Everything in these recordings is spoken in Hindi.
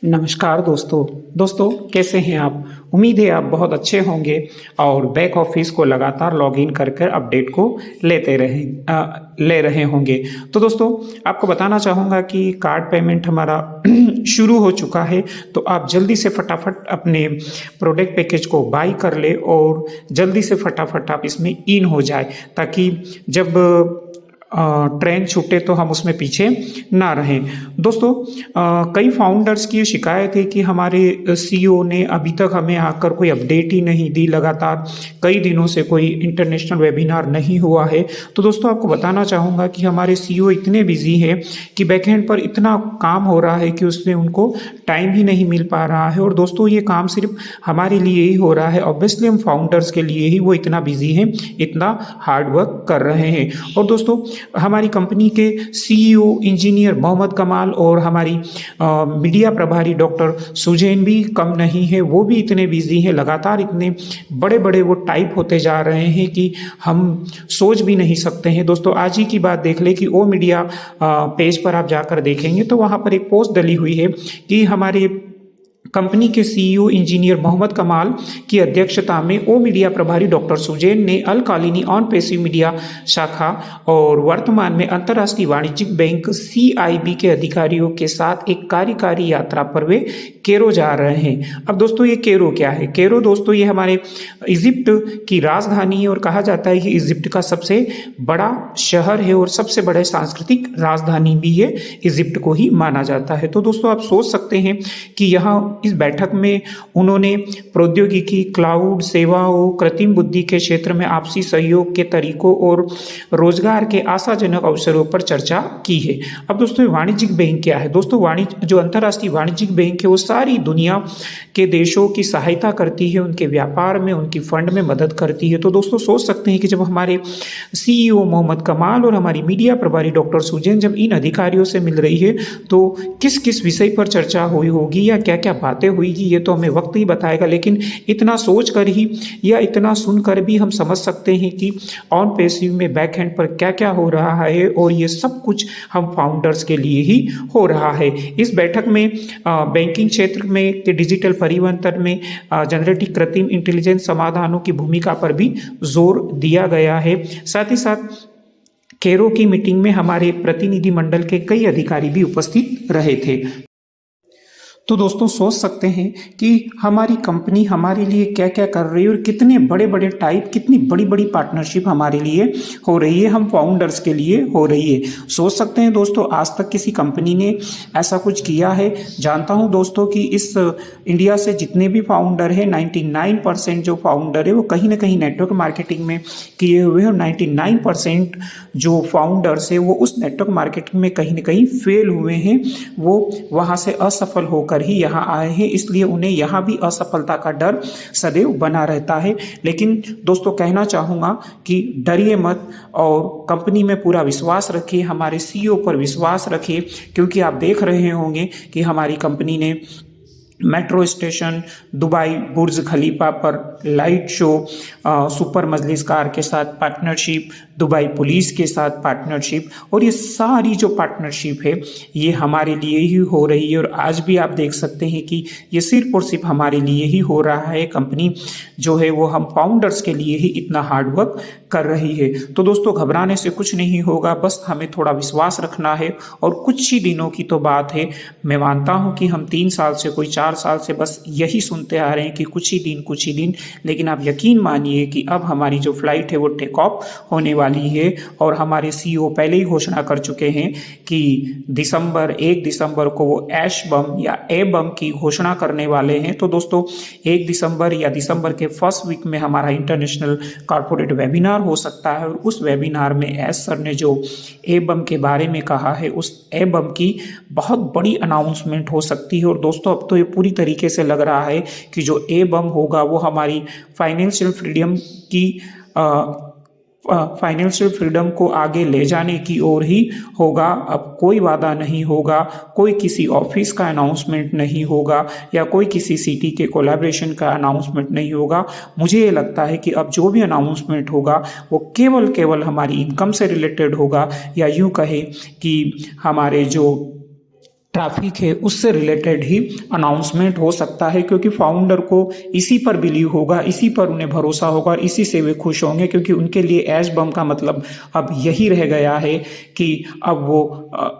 नमस्कार दोस्तों कैसे हैं आप। उम्मीद है आप बहुत अच्छे होंगे और बैक ऑफिस को लगातार लॉगिन कर कर अपडेट को ले रहे होंगे। तो दोस्तों आपको बताना चाहूँगा कि कार्ड पेमेंट हमारा शुरू हो चुका है, तो आप जल्दी से फटाफट अपने प्रोडक्ट पैकेज को बाई कर ले और जल्दी से फटाफट आप इसमें इन हो जाए, ताकि जब ट्रेन छूटे तो हम उसमें पीछे ना रहें। दोस्तों कई फाउंडर्स की शिकायत है कि हमारे सीईओ ने अभी तक हमें आकर कोई अपडेट ही नहीं दी, लगातार कई दिनों से कोई इंटरनेशनल वेबिनार नहीं हुआ है। तो दोस्तों आपको बताना चाहूँगा कि हमारे सीईओ इतने बिजी हैं कि बैकएंड पर इतना काम हो रहा है कि उसमें उनको टाइम ही नहीं मिल पा रहा है। और दोस्तों ये काम सिर्फ हमारे लिए ही हो रहा है, ऑब्वियसली हम फाउंडर्स के लिए ही वो इतना बिजी हैं, इतना हार्ड वर्क कर रहे हैं। और दोस्तों हमारी कंपनी के सीईओ इंजीनियर मोहम्मद कमाल और हमारी मीडिया प्रभारी डॉक्टर सुजैन भी कम नहीं है, वो भी इतने बिजी हैं, लगातार इतने बड़े बड़े वो टाइप होते जा रहे हैं कि हम सोच भी नहीं सकते हैं। दोस्तों आज ही की बात देख ले कि ओ मीडिया पेज पर आप जाकर देखेंगे तो वहाँ पर एक पोस्ट डली हुई है कि हमारे कंपनी के सीईओ इंजीनियर मोहम्मद कमाल की अध्यक्षता में ओ मीडिया प्रभारी डॉक्टर सुजैन ने अल कालिनी ऑन पैसिव मीडिया शाखा और वर्तमान में अंतर्राष्ट्रीय वाणिज्यिक बैंक सीआईबी के अधिकारियों के साथ एक कार्यकारी यात्रा पर वे कैरो जा रहे हैं। अब दोस्तों ये कैरो क्या है? कैरो दोस्तों ये हमारे इजिप्ट की राजधानी है और कहा जाता है कि इजिप्ट का सबसे बड़ा शहर है और सबसे बड़े सांस्कृतिक राजधानी भी है, इजिप्ट को ही माना जाता है। तो दोस्तों आप सोच सकते हैं कि यहाँ इस बैठक में उन्होंने प्रौद्योगिकी, क्लाउड सेवाओं, कृत्रिम बुद्धि के क्षेत्र में आपसी सहयोग के तरीकों और रोजगार के आशाजनक अवसरों पर चर्चा की है। अब दोस्तों वाणिज्यिक बैंक क्या है? दोस्तों वाणिज्य जो अंतर्राष्ट्रीय वाणिज्यिक बैंक है वो सारी दुनिया के देशों की सहायता करती है, उनके व्यापार में, उनकी फंड में मदद करती है। तो दोस्तों सोच सकते हैं कि जब हमारे सीईओ मोहम्मद कमाल और हमारी मीडिया प्रभारी डॉक्टर सुजैन जब इन अधिकारियों से मिल रही है तो किस किस विषय पर चर्चा हुई होगी या क्या क्या बातें हुईगी ये तो हमें वक्त ही बताएगा। लेकिन इतना सोच कर ही या इतना सुनकर भी हम समझ सकते हैं कि ऑन पैसिव में बैक एंड पर क्या क्या हो रहा है और ये सब कुछ हम फाउंडर्स के लिए ही हो रहा है। इस बैठक में बैंकिंग क्षेत्र में के डिजिटल परिवर्तन में जनरेटिव कृत्रिम इंटेलिजेंस समाधानों की भूमिका पर भी जोर दिया गया है। साथ ही साथ कैरो की मीटिंग में हमारे प्रतिनिधि मंडल के कई अधिकारी भी उपस्थित रहे थे। तो दोस्तों सोच सकते हैं कि हमारी कंपनी हमारे लिए क्या क्या कर रही है और कितने बड़े बड़े टाइप, कितनी बड़ी बड़ी पार्टनरशिप हमारे लिए हो रही है, हम फाउंडर्स के लिए हो रही है। सोच सकते हैं दोस्तों आज तक किसी कंपनी ने ऐसा कुछ किया है? जानता हूं दोस्तों कि इस इंडिया से जितने भी फाउंडर हैं 99% जो फाउंडर है वो कहीं ना कहीं नेटवर्क मार्केटिंग में किए हुए हैं और 99% जो फाउंडर्स है वो उस नेटवर्क मार्केटिंग में कहीं ना कहीं फेल हुए हैं, वो वहाँ से असफल होकर ही यहाँ आए हैं, इसलिए उन्हें यहाँ भी असफलता का डर सदैव बना रहता है। लेकिन दोस्तों कहना चाहूँगा कि डरिए मत और कंपनी में पूरा विश्वास रखिए, हमारे सीईओ पर विश्वास रखिए, क्योंकि आप देख रहे होंगे कि हमारी कंपनी ने मेट्रो स्टेशन, दुबई बुर्ज खलीफा पर लाइट शो, सुपर मजलिस कार के साथ पार्टनरशिप, दुबई पुलिस के साथ पार्टनरशिप, और ये सारी जो पार्टनरशिप है ये हमारे लिए ही हो रही है। और आज भी आप देख सकते हैं कि ये सिर्फ और सिर्फ हमारे लिए ही हो रहा है। कंपनी जो है वो हम फाउंडर्स के लिए ही इतना हार्ड वर्क कर रही है। तो दोस्तों घबराने से कुछ नहीं होगा, बस हमें थोड़ा विश्वास रखना है। और कुछ ही दिनों की तो बात है, मैं मानता हूँ कि हम 3 साल से, कोई 4 साल से बस यही सुनते आ रहे हैं कि कुछ ही दिन, लेकिन आप यकीन मानिए कि अब हमारी जो फ्लाइट है वो टेक ऑफ होने वाली है। और हमारे सीईओ पहले ही घोषणा कर चुके हैं कि 1 दिसंबर को वो ऐश बम या ए बम की घोषणा करने वाले हैं। तो दोस्तों 1 दिसंबर या दिसंबर के फर्स्ट वीक में हमारा इंटरनेशनल कॉर्पोरेट वेबिनार हो सकता है और उस वेबिनार में ऐश सर ने जो ए बम के बारे में कहा है उस ए बम की बहुत बड़ी अनाउंसमेंट हो सकती है। और दोस्तों अब तो ये पूरी तरीके से लग रहा है कि जो ए बम होगा वो हमारी फाइनेंशियल फ्रीडम को आगे ले जाने की ओर ही होगा। अब कोई वादा नहीं होगा, कोई किसी ऑफिस का अनाउंसमेंट नहीं होगा या कोई किसी सिटी के कोलैबोरेशन का अनाउंसमेंट नहीं होगा। मुझे ये लगता है कि अब जो भी अनाउंसमेंट होगा वो केवल हमारी इनकम से रिलेटेड होगा, या यूँ कहे कि हमारे जो ट्रैफिक है उससे रिलेटेड ही अनाउंसमेंट हो सकता है, क्योंकि फाउंडर को इसी पर बिलीव होगा, इसी पर उन्हें भरोसा होगा और इसी से वे खुश होंगे, क्योंकि उनके लिए ऐश बम का मतलब अब यही रह गया है कि अब वो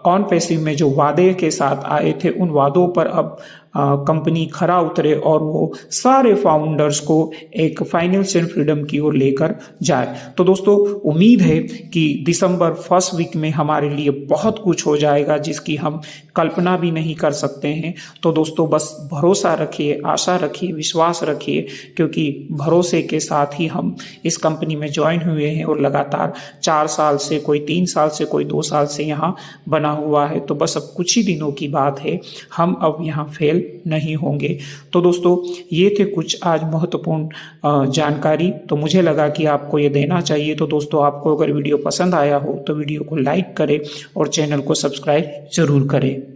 ऑन पैसिव में जो वादे के साथ आए थे उन वादों पर अब कंपनी खरा उतरे और वो सारे फाउंडर्स को एक फाइनेंशियल फ्रीडम की ओर लेकर जाए। तो दोस्तों उम्मीद है कि दिसंबर फर्स्ट वीक में हमारे लिए बहुत कुछ हो जाएगा जिसकी हम कल्पना भी नहीं कर सकते हैं। तो दोस्तों बस भरोसा रखिए, आशा रखिए, विश्वास रखिए, क्योंकि भरोसे के साथ ही हम इस कंपनी में ज्वाइन हुए हैं और लगातार 4 साल से, कोई 3 साल से, कोई 2 साल से यहाँ बना हुआ है। तो बस अब कुछ ही दिनों की बात है, हम अब यहाँ फेल नहीं होंगे। तो दोस्तों ये थे कुछ आज महत्वपूर्ण जानकारी, तो मुझे लगा कि आपको ये देना चाहिए। तो दोस्तों आपको अगर वीडियो पसंद आया हो तो वीडियो को लाइक करें और चैनल को सब्सक्राइब जरूर करें।